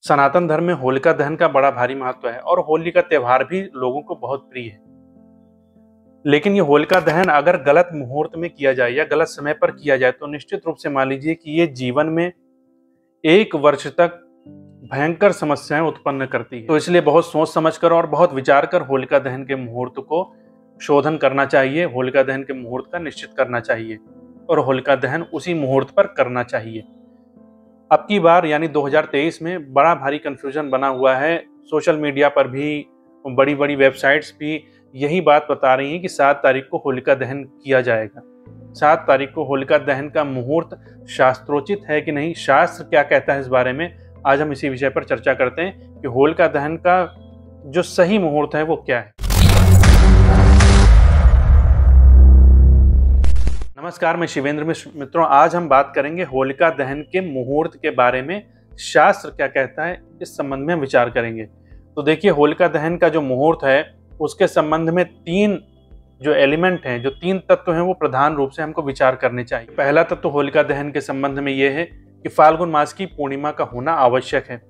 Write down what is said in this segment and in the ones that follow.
सनातन धर्म में होलिका दहन का बड़ा भारी महत्व है और होली का त्योहार भी लोगों को बहुत प्रिय है। लेकिन ये होलिका दहन अगर गलत मुहूर्त में किया जाए या गलत समय पर किया जाए तो निश्चित रूप से मान लीजिए कि ये जीवन में 1 वर्ष तक भयंकर समस्याएं उत्पन्न करती है। तो इसलिए बहुत सोच समझकर और बहुत विचार कर होलिका दहन के मुहूर्त को शोधन करना चाहिए, होलिका दहन के मुहूर्त का निश्चित करना चाहिए और होलिका दहन उसी मुहूर्त पर करना चाहिए। अब की बार यानी 2023 में बड़ा भारी कंफ्यूजन बना हुआ है। सोशल मीडिया पर भी बड़ी बड़ी वेबसाइट्स भी यही बात बता रही हैं कि 7 तारीख को होलिका दहन किया जाएगा। 7 तारीख को होलिका दहन का मुहूर्त शास्त्रोचित है कि नहीं, शास्त्र क्या कहता है इस बारे में आज हम इसी विषय पर चर्चा करते हैं कि होलिका दहन का जो सही मुहूर्त है वो क्या है। नमस्कार, मैं शिवेंद्र मिश्र। मित्रों, आज हम बात करेंगे होलिका दहन के मुहूर्त के बारे में। शास्त्र क्या कहता है इस संबंध में हम विचार करेंगे। तो देखिए, होलिका दहन का जो मुहूर्त है उसके संबंध में 3 जो एलिमेंट हैं, जो 3 तत्व हैं, वो प्रधान रूप से हमको विचार करने चाहिए। पहला तत्व होलिका दहन के संबंध में ये है कि फाल्गुन मास की पूर्णिमा का होना आवश्यक है।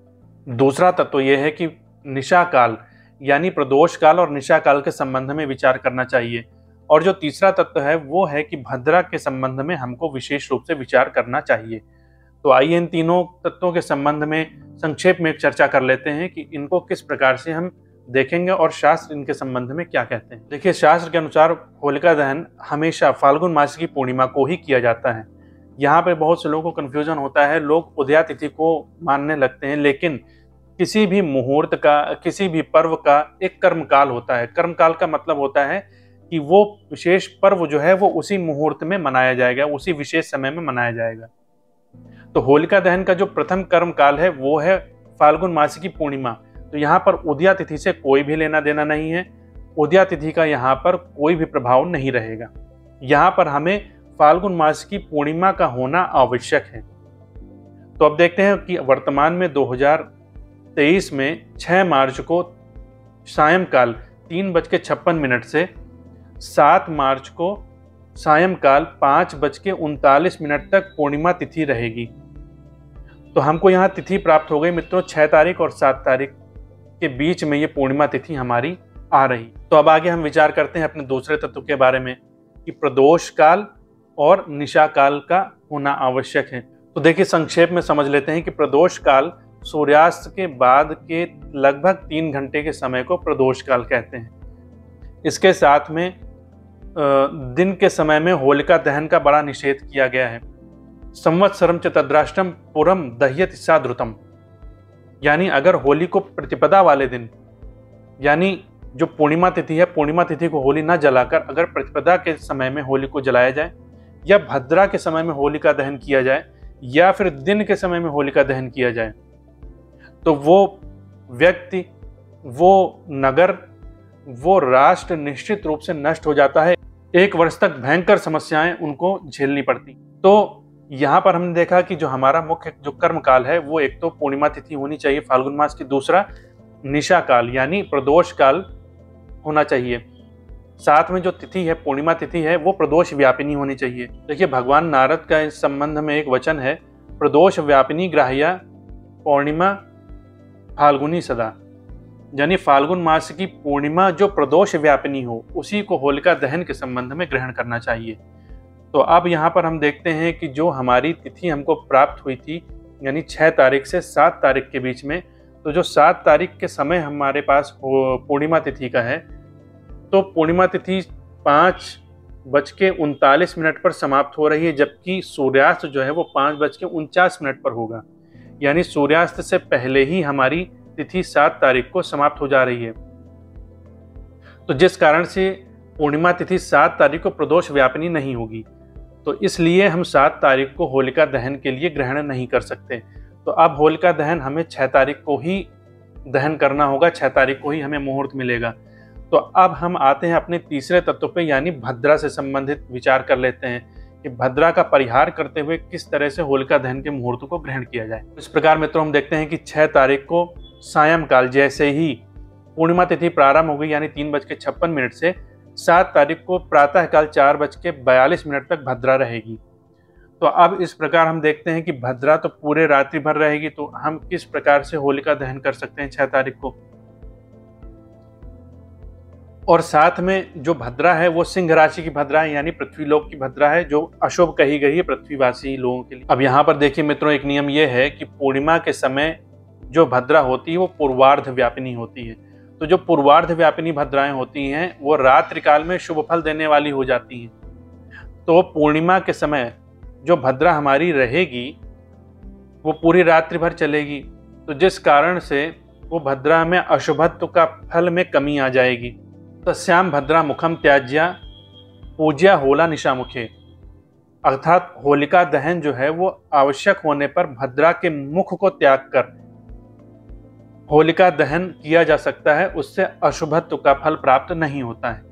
दूसरा तत्व ये है कि निशा काल यानी प्रदोष काल और निशा काल के संबंध में विचार करना चाहिए। और जो तीसरा तत्व है वो है कि भद्रा के संबंध में हमको विशेष रूप से विचार करना चाहिए। तो आइए इन तीनों तत्वों के संबंध में संक्षेप में एक चर्चा कर लेते हैं कि इनको किस प्रकार से हम देखेंगे और शास्त्र इनके संबंध में क्या कहते हैं। देखिए, शास्त्र के अनुसार होलिका दहन हमेशा फाल्गुन मास की पूर्णिमा को ही किया जाता है। यहाँ पे बहुत से लोगों को कंफ्यूजन होता है, लोग उदया तिथि को मानने लगते हैं, लेकिन किसी भी मुहूर्त का, किसी भी पर्व का एक कर्मकाल होता है। कर्मकाल का मतलब होता है कि वो विशेष पर्व जो है वो उसी मुहूर्त में मनाया जाएगा, उसी विशेष समय में मनाया जाएगा। तो होलिका दहन का जो प्रथम कर्म काल है वो है फाल्गुन मास की पूर्णिमा। तो यहाँ पर उदया तिथि से कोई भी लेना देना नहीं है, उदया तिथि का यहाँ पर कोई भी प्रभाव नहीं रहेगा। यहाँ पर हमें फाल्गुन मास की पूर्णिमा का होना आवश्यक है। तो अब देखते हैं कि वर्तमान में 2023 में 6 मार्च को सायंकाल 3:56 से 7 मार्च को सायंकाल 5:39 तक पूर्णिमा तिथि रहेगी। तो हमको यहाँ तिथि प्राप्त हो गई मित्रों, 6 तारीख और 7 तारीख के बीच में ये पूर्णिमा तिथि हमारी आ रही। तो अब आगे हम विचार करते हैं अपने दूसरे तत्व के बारे में कि प्रदोष काल और निशा काल का होना आवश्यक है। तो देखिए, संक्षेप में समझ लेते हैं कि प्रदोष काल सूर्यास्त के बाद के लगभग 3 घंटे के समय को प्रदोष काल कहते हैं। इसके साथ में दिन के समय में होलिका दहन का बड़ा निषेध किया गया है। संवत्सरम च तद्राष्ट्रम पुरम दह्यति साद्रुतम, यानी अगर होली को प्रतिपदा वाले दिन, यानी जो पूर्णिमा तिथि है, पूर्णिमा तिथि को होली न जलाकर अगर प्रतिपदा के समय में होली को जलाया जाए या भद्रा के समय में होलिका दहन किया जाए या फिर दिन के समय में होलिका दहन किया जाए, तो वो व्यक्ति, वो नगर, वो राष्ट्र निश्चित रूप से नष्ट हो जाता है। 1 वर्ष तक भयंकर समस्याएं उनको झेलनी पड़ती। तो यहाँ पर हमने देखा कि जो हमारा मुख्य जो कर्म काल है वो एक तो पूर्णिमा तिथि होनी चाहिए फाल्गुन मास की, दूसरा निशा काल यानी प्रदोष काल होना चाहिए। साथ में जो तिथि है, पूर्णिमा तिथि है, वो प्रदोष व्यापिनी होनी चाहिए। देखिए, भगवान नारद का इस संबंध में एक वचन है, प्रदोष व्यापिनी ग्राह्या पूर्णिमा फाल्गुनी सदा, यानी फाल्गुन मास की पूर्णिमा जो प्रदोष व्यापिनी हो उसी को होलिका दहन के संबंध में ग्रहण करना चाहिए। तो अब यहाँ पर हम देखते हैं कि जो हमारी तिथि हमको प्राप्त हुई थी यानी 6 तारीख से 7 तारीख के बीच में, तो जो 7 तारीख के समय हमारे पास पूर्णिमा तिथि का है, तो पूर्णिमा तिथि 5:39 पर समाप्त हो रही है, जबकि सूर्यास्त जो है वो 5:49 पर होगा। यानी सूर्यास्त से पहले ही हमारी तिथि 7 तारीख को समाप्त हो जा रही है। तो जिस कारण से पूर्णिमा तिथि 7 तारीख को प्रदोष व्यापिनी नहीं होगी, तो इसलिए हम 7 तारीख को होलिका दहन के लिए ग्रहण नहीं कर सकते। तो अब होलिका दहन हमें 6 तारीख को ही दहन करना होगा, 6 तारीख को ही हमें मुहूर्त मिलेगा। तो अब हम आते हैं अपने तीसरे तत्व पे यानी भद्रा से संबंधित विचार कर लेते हैं कि भद्रा का परिहार करते हुए किस तरह से होलिका दहन के मुहूर्त को ग्रहण किया जाए। इस प्रकार मित्रों, हम देखते हैं कि 6 तारीख को सायंकाल जैसे ही पूर्णिमा तिथि प्रारंभ होगी यानी 3:56 से 7 तारीख को प्रातःकाल 4:42 तक भद्रा रहेगी। तो अब इस प्रकार हम देखते हैं कि भद्रा तो पूरे रात्रि भर रहेगी, तो हम किस प्रकार से होलिका दहन कर सकते हैं 6 तारीख को। और साथ में जो भद्रा है वो सिंह राशि की भद्रा है, यानी पृथ्वीलोक की भद्रा है, जो अशुभ कही गई है पृथ्वीवासी लोगों के लिए। अब यहाँ पर देखिए मित्रों, एक नियम ये है कि पूर्णिमा के समय जो भद्रा होती है वो पूर्वार्ध व्यापिनी होती है। तो जो पूर्वार्ध व्यापिनी भद्राएं होती हैं वो रात्रि काल में शुभ फल देने वाली हो जाती हैं। तो पूर्णिमा के समय जो भद्रा हमारी रहेगी वो पूरी रात्रि भर चलेगी, तो जिस कारण से वो भद्रा में अशुभत्व का फल में कमी आ जाएगी। तस्याम भद्रा मुखम त्याज्या पूज्या होला निशामुखे, अर्थात होलिका दहन जो है वो आवश्यक होने पर भद्रा के मुख को त्याग कर होलिका दहन किया जा सकता है, उससे अशुभत्व का फल प्राप्त नहीं होता है।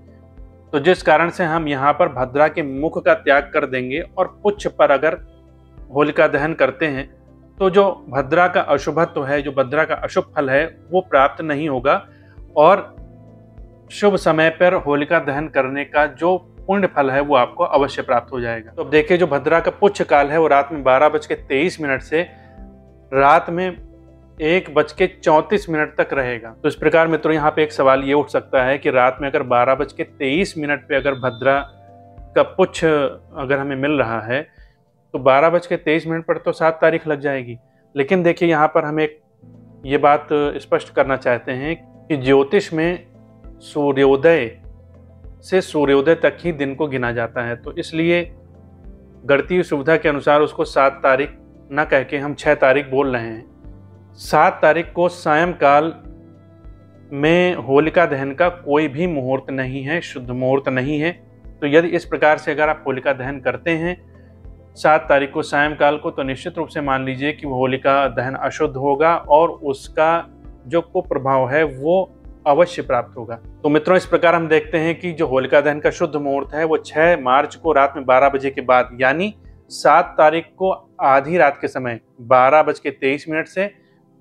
तो जिस कारण से हम यहाँ पर भद्रा के मुख का त्याग कर देंगे और पुच्छ पर अगर होलिका दहन करते हैं तो जो भद्रा का अशुभत्व है, जो भद्रा का अशुभ फल है वो प्राप्त नहीं होगा, और शुभ समय पर होलिका दहन करने का जो पुण्य फल है वो आपको अवश्य प्राप्त हो जाएगा। तो अब देखिए, जो भद्रा का पुच्छ काल है वो रात में 12:23 से रात में 1:34 तक रहेगा। तो इस प्रकार मित्रों यहाँ पे एक सवाल ये उठ सकता है कि रात में अगर 12:23 पे अगर भद्रा का पुच्छ अगर हमें मिल रहा है तो 12:23 पर तो 7 तारीख लग जाएगी। लेकिन देखिए, यहाँ पर हम एक ये बात स्पष्ट करना चाहते हैं कि ज्योतिष में सूर्योदय से सूर्योदय तक ही दिन को गिना जाता है, तो इसलिए गणितीय सुविधा के अनुसार उसको 7 तारीख न कह के हम 6 तारीख बोल रहे हैं। 7 तारीख को सायंकाल में होलिका दहन का कोई भी मुहूर्त नहीं है, शुद्ध मुहूर्त नहीं है। तो यदि इस प्रकार से अगर आप होलिका दहन करते हैं 7 तारीख को सायंकाल को, तो निश्चित रूप से मान लीजिए कि होलिका दहन अशुद्ध होगा और उसका जो कुप्रभाव है वो अवश्य प्राप्त होगा। तो मित्रों, इस प्रकार हम देखते हैं कि जो होलिका दहन का शुद्ध मुहूर्त है वो 6 मार्च को रात में 12 बजे के बाद, यानी 7 तारीख को आधी रात के समय 12:23 से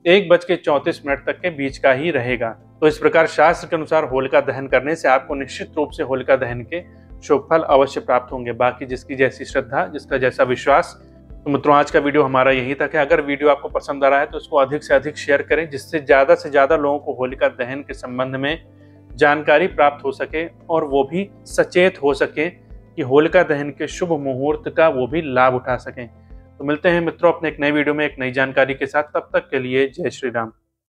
1:34 तक के बीच का ही रहेगा। तो इस प्रकार शास्त्र के अनुसार होलिका दहन करने से आपको निश्चित रूप से होलिका दहन के शुभ फल अवश्य प्राप्त होंगे। बाकी जिसकी जैसी श्रद्धा, जिसका जैसा विश्वास। तो मित्रों, आज का वीडियो हमारा यही तक है। अगर वीडियो आपको पसंद आ रहा है तो इसको अधिक से अधिक शेयर करें, जिससे ज़्यादा से ज़्यादा लोगों को होलिका दहन के संबंध में जानकारी प्राप्त हो सके और वो भी सचेत हो सके कि होलिका दहन के शुभ मुहूर्त का वो भी लाभ उठा सकें। तो मिलते हैं मित्रों अपने एक नए वीडियो में एक नई जानकारी के साथ। तब तक के लिए जय श्री राम।